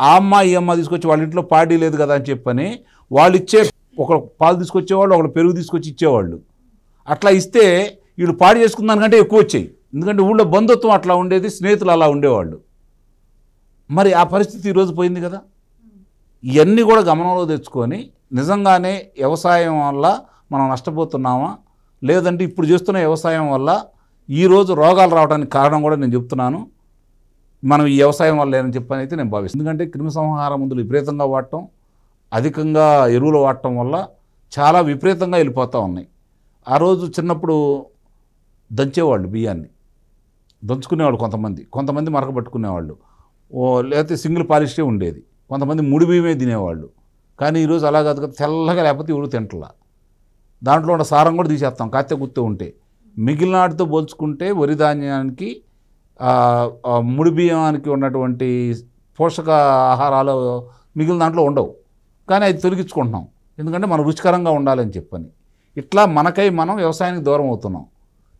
ఆ అమ్మ ఈ అమ్మ తీసుకొచ్చి వాళ్ళ ఇంట్లో పాడి లేదు కదా అని చెప్పని వాళ్ళు ఇచ్చే, ఒక పాలు తీసుకొచ్చేవాళ్ళు, ఒకళ్ళు పెరుగు తీసుకొచ్చి ఇచ్చేవాళ్ళు. అట్లా ఇస్తే వీళ్ళు పాడి చేసుకున్న దానికంటే ఎక్కువ వచ్చాయి. ఎందుకంటే ఊళ్ళో బంధుత్వం అట్లా ఉండేది, స్నేహితులు అలా ఉండేవాళ్ళు. మరి ఆ పరిస్థితి ఈరోజు పోయింది కదా. ఇవన్నీ కూడా గమనంలో తెచ్చుకొని నిజంగానే వ్యవసాయం వల్ల మనం నష్టపోతున్నామా, లేదంటే ఇప్పుడు చేస్తున్న వ్యవసాయం వల్ల ఈరోజు రోగాలు రావడానికి కారణం కూడా నేను చెప్తున్నాను, మనం ఈ వ్యవసాయం వల్ల లేదని చెప్పని అయితే నేను భావిస్తాను. ఎందుకంటే క్రిమి సంహార మందులు విపరీతంగా వాడటం, అధికంగా ఎరువులు వాడటం వల్ల చాలా విపరీతంగా వెళ్ళిపోతూ ఉన్నాయి. ఆ రోజు చిన్నప్పుడు దంచేవాళ్ళు, బియ్యాన్ని దంచుకునేవాళ్ళు కొంతమంది మరకబట్టుకునేవాళ్ళు, లేకపోతే సింగిల్ పాలిష్టే ఉండేది, కొంతమంది ముడి బియ్యమే తినేవాళ్ళు. కానీ ఈరోజు అలా కాదు కదా, తెల్లగా లేకపోతే ఎవరు తింటలా. దాంట్లో ఉన్న సారం కూడా తీసేస్తాం కాస్తే గుర్తు ఉంటే. మిగిలిన వాటితో పోల్చుకుంటే వరి ధాన్యానికి ముడి బియ్యానికి ఉన్నటువంటి పోషక ఆహారాలు మిగిలిన దాంట్లో ఉండవు, కానీ అది తొలగించుకుంటున్నాం ఎందుకంటే మనం రుచికరంగా ఉండాలని చెప్పని. ఇట్లా మనకై మనం వ్యవసాయానికి దూరం అవుతున్నాం.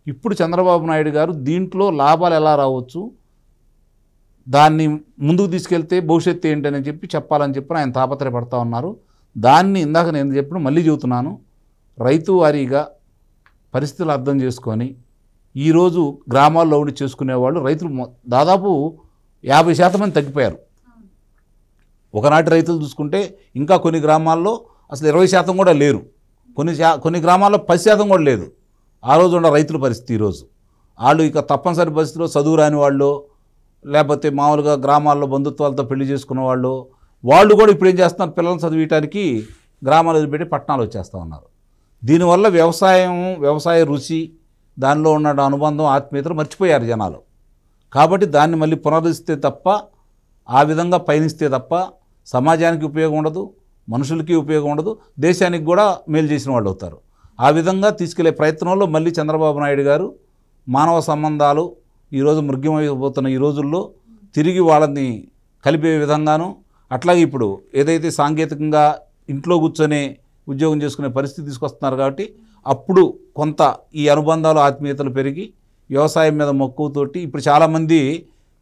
ఇప్పుడు చంద్రబాబు నాయుడు గారు దీంట్లో లాభాలు ఎలా రావచ్చు, దాన్ని ముందుకు తీసుకెళ్తే భవిష్యత్తు ఏంటని చెప్పాలని చెప్పి ఆయన తాపత్రయపడతా ఉన్నారు. దాన్ని ఇందాక నేను చెప్పిన మళ్ళీ చెబుతున్నాను, రైతు వారీగా పరిస్థితులు అర్థం చేసుకొని ఈరోజు గ్రామాల్లో ఉండి చేసుకునేవాళ్ళు రైతులు దాదాపు 50% మంది తగ్గిపోయారు. ఒకనాటి రైతులు చూసుకుంటే ఇంకా కొన్ని గ్రామాల్లో అసలు 20% కూడా లేరు, కొన్ని గ్రామాల్లో 10% కూడా లేదు. ఆ రోజు ఉన్న రైతుల పరిస్థితి ఈరోజు వాళ్ళు ఇక తప్పనిసరి పరిస్థితిలో చదువు రాని వాళ్ళు, లేకపోతే మామూలుగా గ్రామాల్లో బంధుత్వాలతో పెళ్లి చేసుకున్న వాళ్ళు, వాళ్ళు కూడా ఇప్పుడు ఏం చేస్తున్నారు, పిల్లల్ని చదివించడానికి గ్రామాలు వదిలిపెట్టి పట్టణాలు వచ్చేస్తూ ఉన్నారు. దీనివల్ల వ్యవసాయ రుచి, దానిలో ఉన్న అనుబంధం, ఆత్మీయతలు మర్చిపోయారు జనాలు. కాబట్టి దాన్ని మళ్ళీ పునరుద్ధరిస్తే తప్ప, ఆ విధంగా పయనిస్తే తప్ప సమాజానికి ఉపయోగం ఉండదు, మనుషులకి ఉపయోగం ఉండదు, దేశానికి కూడా మేలు చేసిన వాళ్ళు అవుతారు. ఆ విధంగా తీసుకెళ్లే ప్రయత్నంలో మళ్ళీ చంద్రబాబు నాయుడు గారు మానవ సంబంధాలు ఈరోజు మృగ్యమైపోతున్న ఈ రోజుల్లో తిరిగి వాళ్ళని కలిపే విధంగాను, అట్లాగే ఇప్పుడు ఏదైతే సాంకేతికంగా ఇంట్లో కూర్చొని ఉద్యోగం చేసుకునే పరిస్థితి తీసుకొస్తున్నారు కాబట్టి అప్పుడు కొంత ఈ అనుబంధాలు, ఆత్మీయతలు పెరిగి వ్యవసాయం మీద మక్కువతోటి ఇప్పుడు చాలామంది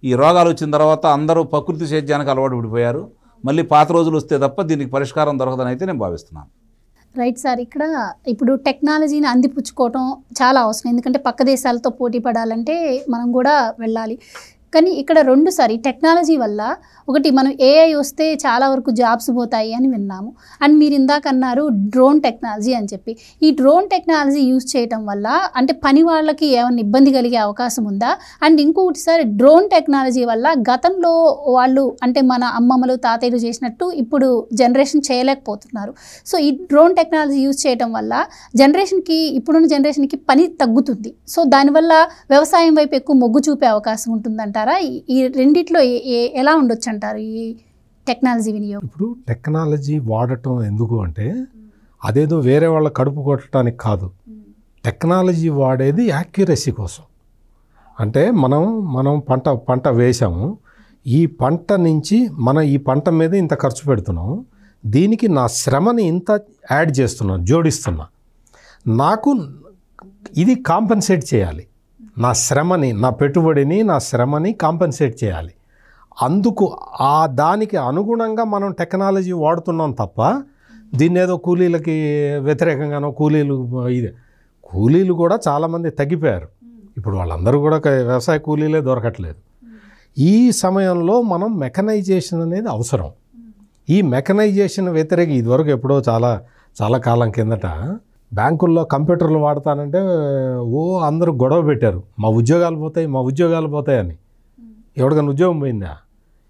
ఈ రోగాలు వచ్చిన తర్వాత అందరూ ప్రకృతి సేద్యానికి అలవాటు పడిపోయారు. మళ్ళీ పాత రోజులు వస్తే తప్ప దీనికి పరిష్కారం దొరకదని అయితే నేను భావిస్తున్నాను. రైట్ సార్, ఇక్కడ ఇప్పుడు టెక్నాలజీని అందిపుచ్చుకోవటం చాలా అవసరం. ఎందుకంటే పక్క దేశాలతో పోటీ పడాలంటే మనం కూడా వెళ్ళాలి. కానీ ఇక్కడ రెండు సార్, ఈ టెక్నాలజీ వల్ల ఒకటి మనం ఏఐ వస్తే చాలా వరకు జాబ్స్ పోతాయి అని విన్నాము. అండ్ మీరు ఇందాక అన్నారు డ్రోన్ టెక్నాలజీ అని చెప్పి. ఈ డ్రోన్ టెక్నాలజీ యూజ్ చేయటం వల్ల అంటే పని వాళ్ళకి ఏమైనా ఇబ్బంది కలిగే అవకాశం ఉందా? అండ్ ఇంకొకటి సార్, డ్రోన్ టెక్నాలజీ వల్ల గతంలో వాళ్ళు అంటే మన అమ్మమ్మలు తాతయ్యలు చేసినట్టు ఇప్పుడు జనరేషన్ చేయలేకపోతున్నారు. సో ఈ డ్రోన్ టెక్నాలజీ యూజ్ చేయటం వల్ల ఇప్పుడున్న జనరేషన్కి పని తగ్గుతుంది. సో దానివల్ల వ్యవసాయం వైపు ఎక్కువ మొగ్గు చూపే అవకాశం ఉంటుందంట. ఈ రెండిట్లో ఎలా ఉండొచ్చు అంటారు ఈ టెక్నాలజీ వినియోగం? ఇప్పుడు టెక్నాలజీ వాడటం ఎందుకు అంటే అదేదో వేరే వాళ్ళ కడుపు కొట్టడానికి కాదు. టెక్నాలజీ వాడేది యాక్యురసీ కోసం. అంటే మనం పంట వేసాము, ఈ పంట నుంచి ఈ పంట మీద ఇంత ఖర్చు పెడుతున్నాం, దీనికి నా శ్రమని ఇంత యాడ్ చేస్తున్నాను, జోడిస్తున్నా, నాకు ఇది కాంపెన్సేట్ చేయాలి. నా శ్రమని, నా పెట్టుబడిని, నా శ్రమని కాంపెన్సేట్ చేయాలి. అందుకు దానికి అనుగుణంగా మనం టెక్నాలజీ వాడుతున్నాం తప్ప దీన్ని ఏదో కూలీలకి వ్యతిరేకంగానో కూలీలు కూడా చాలామంది తగ్గిపోయారు. ఇప్పుడు వాళ్ళందరూ కూడా వ్యవసాయ కూలీలే దొరకట్లేదు. ఈ సమయంలో మనం మెకనైజేషన్ అనేది అవసరం. ఈ మెకనైజేషన్ ఇదివరకు ఎప్పుడో చాలా కాలం కిందట బ్యాంకుల్లో కంప్యూటర్లు వాడతానంటే అందరూ గొడవ పెట్టారు, మా ఉద్యోగాలు పోతాయని. ఎవరికైనా ఉద్యోగం పోయిందా?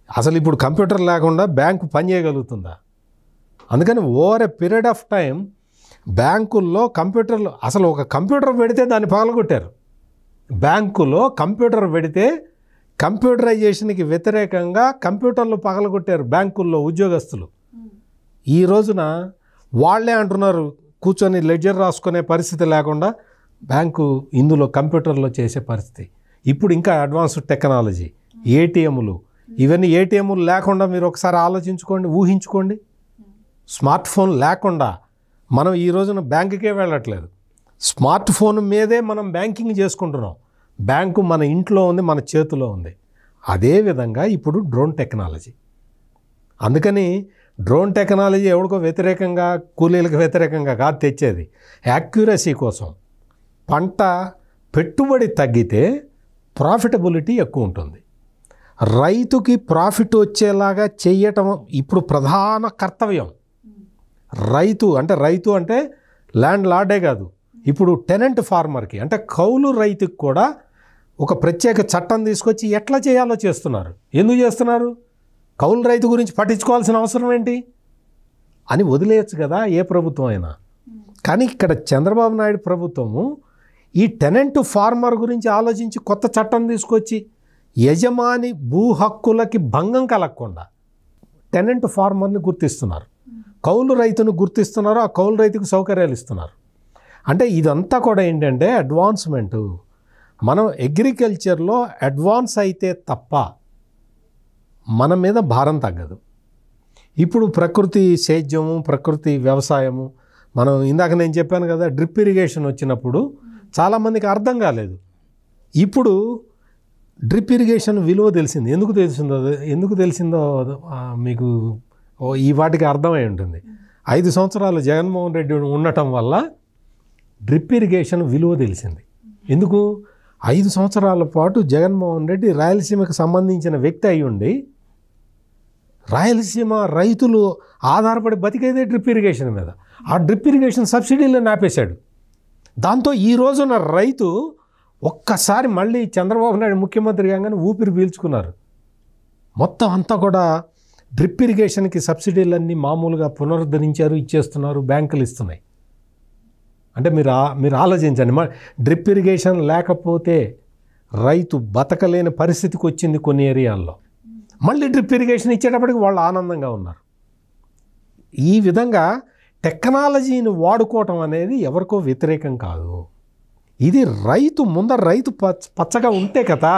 అసలు ఇప్పుడు కంప్యూటర్ లేకుండా బ్యాంకు పని చేయగలుగుతుందా? అందుకని over a period of time బ్యాంకుల్లో కంప్యూటర్లు, అసలు ఒక కంప్యూటర్ పెడితే దాన్ని పగలగొట్టారు. బ్యాంకులో కంప్యూటర్ పెడితే కంప్యూటరైజేషన్కి వ్యతిరేకంగా కంప్యూటర్లు పగలగొట్టారు బ్యాంకుల్లో ఉద్యోగస్తులు. ఈ రోజున వాళ్ళే అంటున్నారు, కూర్చొని లెడ్జర్ రాసుకునే పరిస్థితి లేకుండా బ్యాంకు ఇందులో కంప్యూటర్లో చేసే పరిస్థితి. ఇప్పుడు ఇంకా అడ్వాన్స్డ్ టెక్నాలజీ, ఏటీఎంలు, ఇవన్నీ ఏటీఎంలు లేకుండా మీరు ఒకసారి ఆలోచించుకోండి, ఊహించుకోండి. స్మార్ట్ ఫోన్ లేకుండా మనం ఈ రోజున బ్యాంకుకే వెళ్ళట్లేదు. స్మార్ట్ ఫోన్ మీదే మనం బ్యాంకింగ్ చేసుకుంటున్నాం. బ్యాంకు మన ఇంట్లో ఉంది, మన చేతిలో ఉంది. అదేవిధంగా ఇప్పుడు డ్రోన్ టెక్నాలజీ. అందుకని డ్రోన్ టెక్నాలజీ ఎవరికో వ్యతిరేకంగా, కూలీలకు వ్యతిరేకంగా కాదు తెచ్చేది, యాక్యురసీ కోసం. పంట పెట్టుబడి తగ్గితే ప్రాఫిటబిలిటీ ఎక్కువ ఉంటుంది. రైతుకి ప్రాఫిట్ వచ్చేలాగా చేయటం ఇప్పుడు ప్రధాన కర్తవ్యం. రైతు అంటే ల్యాండ్ లార్డే కాదు, ఇప్పుడు టెనెంట్ ఫార్మర్కి అంటే కౌలు రైతుకి కూడా ఒక ప్రత్యేక చట్టం తీసుకొచ్చి ఎట్లా చేయాలో చేస్తున్నారు. ఎందుకు చేస్తున్నారు? కౌలు రైతు గురించి పట్టించుకోవాల్సిన అవసరం ఏంటి అని వదిలేయచ్చు కదా ఏ ప్రభుత్వం అయినా. కానీ ఇక్కడ చంద్రబాబు నాయుడు ప్రభుత్వము ఈ టెనెంట్ ఫార్మర్ గురించి ఆలోచించి కొత్త చట్టం తీసుకొచ్చి యజమాని భూ హక్కులకి భంగం కలగకుండా టెనెంట్ ఫార్మర్ని గుర్తిస్తున్నారు, కౌలు రైతును గుర్తిస్తున్నారు, ఆ కౌలు రైతుకు సౌకర్యాలు ఇస్తున్నారు. అంటే ఇదంతా కూడా ఏంటంటే అడ్వాన్స్మెంటు. మనం అగ్రికల్చర్లో అడ్వాన్స్ అయితే తప్ప మన మీద భారం తగ్గదు. ఇప్పుడు ప్రకృతి సేద్యము, ప్రకృతి వ్యవసాయము, మనం ఇందాక నేను చెప్పాను కదా, డ్రిప్ ఇరిగేషన్ వచ్చినప్పుడు చాలామందికి అర్థం కాలేదు. ఇప్పుడు డ్రిప్ ఇరిగేషన్ విలువ తెలిసింది. ఎందుకు తెలిసిందో మీకు ఈ వాటికి అర్థమై ఉంటుంది. 5 సంవత్సరాలు జగన్మోహన్ రెడ్డి ఉండటం వల్ల డ్రిప్ ఇరిగేషన్ విలువ తెలిసింది. ఎందుకు? 5 సంవత్సరాల పాటు జగన్మోహన్ రెడ్డి రాయలసీమకు సంబంధించిన వ్యక్తి అయి ఉండి రాయలసీమ రైతులు ఆధారపడి బతికేదే డ్రిప్ ఇరిగేషన్ మీద. ఆ డ్రిప్ ఇరిగేషన్ సబ్సిడీలను ఆపేశాడు. దాంతో ఈ రోజున రైతు ఒక్కసారి మళ్ళీ చంద్రబాబు నాయుడు ముఖ్యమంత్రి కాగానే ఊపిరి పీల్చుకున్నారు. మొత్తం అంతా కూడా డ్రిప్ ఇరిగేషన్కి సబ్సిడీలన్నీ మామూలుగా పునరుద్ధరించారు, ఇచ్చేస్తున్నారు, బ్యాంకులు ఇస్తున్నాయి. అంటే మీరు ఆలోచించండి, డ్రిప్ ఇరిగేషన్ లేకపోతే రైతు బతకలేని పరిస్థితికి వచ్చింది కొన్ని ఏరియాల్లో. మళ్ళీ డ్రిప్ ఇరిగేషన్ ఇచ్చేటప్పటికి వాళ్ళు ఆనందంగా ఉన్నారు. ఈ విధంగా టెక్నాలజీని వాడుకోవటం అనేది ఎవరికో వ్యతిరేకం కాదు. ఇది ముందర రైతు పచ్చగా ఉంటే కదా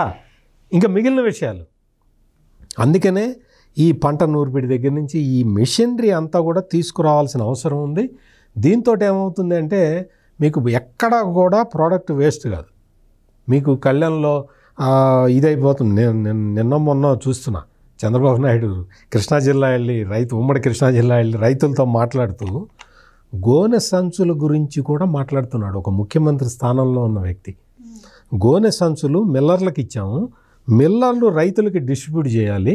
ఇంకా మిగిలిన విషయాలు. అందుకనే ఈ పంట నూర్పిడి దగ్గర నుంచి ఈ మెషినరీ అంతా కూడా తీసుకురావాల్సిన అవసరం ఉంది. దీంతో ఏమవుతుంది అంటే మీకు ఎక్కడ కూడా ప్రోడక్ట్ వేస్ట్ కాదు. మీకు కళ్యాణంలో ఇదైపోతుంది. నిన్న మొన్న చూస్తున్నా, చంద్రబాబు నాయుడు కృష్ణా జిల్లా వెళ్ళి ఉమ్మడి కృష్ణా జిల్లా వెళ్ళి రైతులతో మాట్లాడుతూ గోనె సంచుల గురించి కూడా మాట్లాడుతున్నాడు. ఒక ముఖ్యమంత్రి స్థానంలో ఉన్న వ్యక్తి. గోనె సంచులు మిల్లర్లకు ఇచ్చాము, మిల్లర్లు రైతులకి డిస్ట్రిబ్యూట్ చేయాలి.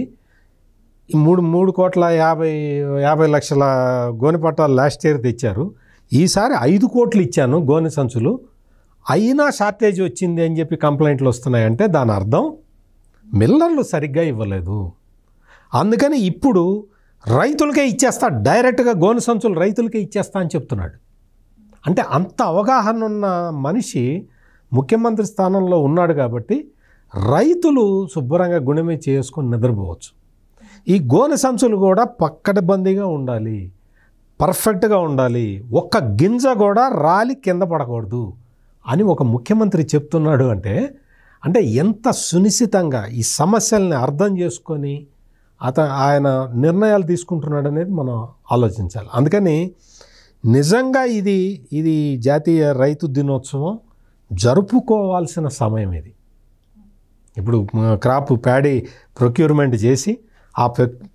3,50 లక్షల గోనె పట్టాలు లాస్ట్ ఇయర్ తెచ్చారు. ఈసారి 5 కోట్లు ఇచ్చాను గోనె సంచులు, అయినా షార్టేజ్ వచ్చింది అని చెప్పి కంప్లైంట్లు వస్తున్నాయంటే దాని అర్థం మిల్లర్లు సరిగ్గా ఇవ్వలేదు. అందుకని ఇప్పుడు రైతులకే ఇచ్చేస్తా, డైరెక్ట్గా గోనె సంచులు రైతులకే ఇచ్చేస్తా అని చెప్తున్నాడు. అంటే అంత అవగాహన ఉన్న మనిషి ముఖ్యమంత్రి స్థానంలో ఉన్నాడు కాబట్టి రైతులు శుభ్రంగా గుణమే చేసుకొని నిద్రపోవచ్చు. ఈ గోనె సంచులు కూడా పక్కడబందీగా ఉండాలి, పర్ఫెక్ట్గా ఉండాలి, ఒక్క గింజ కూడా రాలి కింద పడకూడదు అని ఒక ముఖ్యమంత్రి చెప్తున్నాడు. అంటే ఎంత సునిశ్చితంగా ఈ సమస్యల్ని అర్థం చేసుకొని ఆయన నిర్ణయాలు తీసుకుంటున్నాడు అనేది మనం ఆలోచించాలి. అందుకని నిజంగా ఇది జాతీయ రైతు దినోత్సవం జరుపుకోవాల్సిన సమయం ఇది. ఇప్పుడు క్రాప్ ప్యాడీ ప్రొక్యూర్మెంట్ చేసి ఆ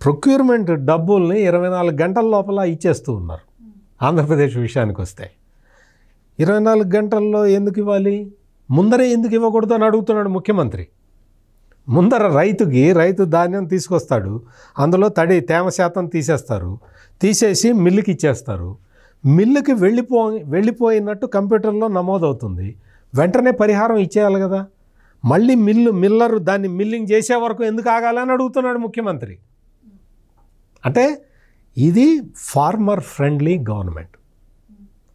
ప్రొక్యూర్మెంట్ డబ్బుల్ని 24 గంటల లోపల ఇచ్చేస్తూ ఉన్నారు. ఆంధ్రప్రదేశ్ విషయానికి వస్తే 24 గంటల్లో ఎందుకు ఇవ్వాలి, ముందరే ఎందుకు ఇవ్వకూడదు అని అడుగుతున్నాడు ముఖ్యమంత్రి. ముందర రైతు ధాన్యం తీసుకొస్తాడు, అందులో తేమ శాతం తీసేస్తారు, తీసేసి మిల్లుకి ఇచ్చేస్తారు. మిల్లుకి వెళ్ళిపోయినట్టు కంప్యూటర్లో నమోదవుతుంది, వెంటనే పరిహారం ఇచ్చేయాలి కదా. మళ్ళీ మిల్లరు దాన్ని మిల్లింగ్ చేసే వరకు ఎందుకు ఆగాలని అడుగుతున్నాడు ముఖ్యమంత్రి. అంటే ఇది ఫార్మర్ ఫ్రెండ్లీ గవర్నమెంట్.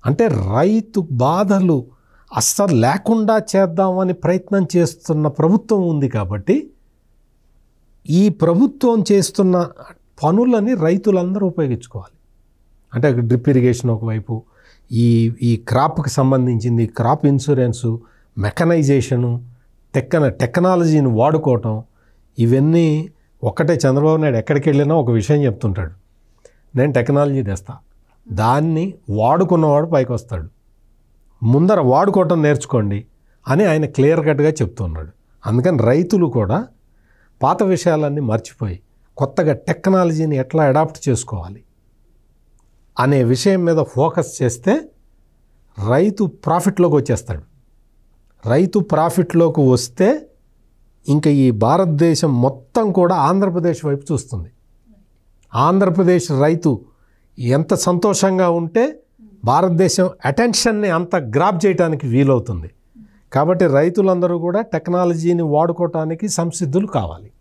అంటే రైతు బాధలు అస్సలు లేకుండా చేద్దామని ప్రయత్నం చేస్తున్న ప్రభుత్వం ఉంది కాబట్టి ఈ ప్రభుత్వం చేస్తున్న పనులని రైతులందరూ ఉపయోగించుకోవాలి. అంటే డ్రిప్ ఇరిగేషన్ ఒకవైపు, ఈ క్రాప్కి సంబంధించింది క్రాప్ ఇన్సూరెన్సు, మెకనైజేషను, టెక్నాలజీని వాడుకోవటం, ఇవన్నీ ఒక్కటే. చంద్రబాబు నాయుడు ఎక్కడికి వెళ్ళినా ఒక విషయం చెప్తుంటాడు, నేను టెక్నాలజీ తెస్తా, దాన్ని వాడుకున్నవాడు పైకి వస్తాడు, ముందర వాడుకోవటం నేర్చుకోండి అని ఆయన క్లియర్ కట్గా చెప్తున్నాడు. అందుకని రైతులు కూడా పాత విషయాలన్నీ మర్చిపోయి కొత్తగా టెక్నాలజీని ఎట్లా అడాప్ట్ చేసుకోవాలి అనే విషయం మీద ఫోకస్ చేస్తే రైతు ప్రాఫిట్లోకి వచ్చేస్తాడు. రైతు ప్రాఫిట్లోకి వస్తే ఇంకా ఈ భారతదేశం మొత్తం కూడా ఆంధ్రప్రదేశ్ వైపు చూస్తుంది. ఆంధ్రప్రదేశ్ రైతు ఎంత సంతోషంగా ఉంటే భారతదేశం అటెన్షన్ని అంత గ్రాప్ చేయడానికి వీలవుతుంది. కాబట్టి రైతులందరూ కూడా టెక్నాలజీని వాడుకోవటానికి సంసిద్ధులు కావాలి.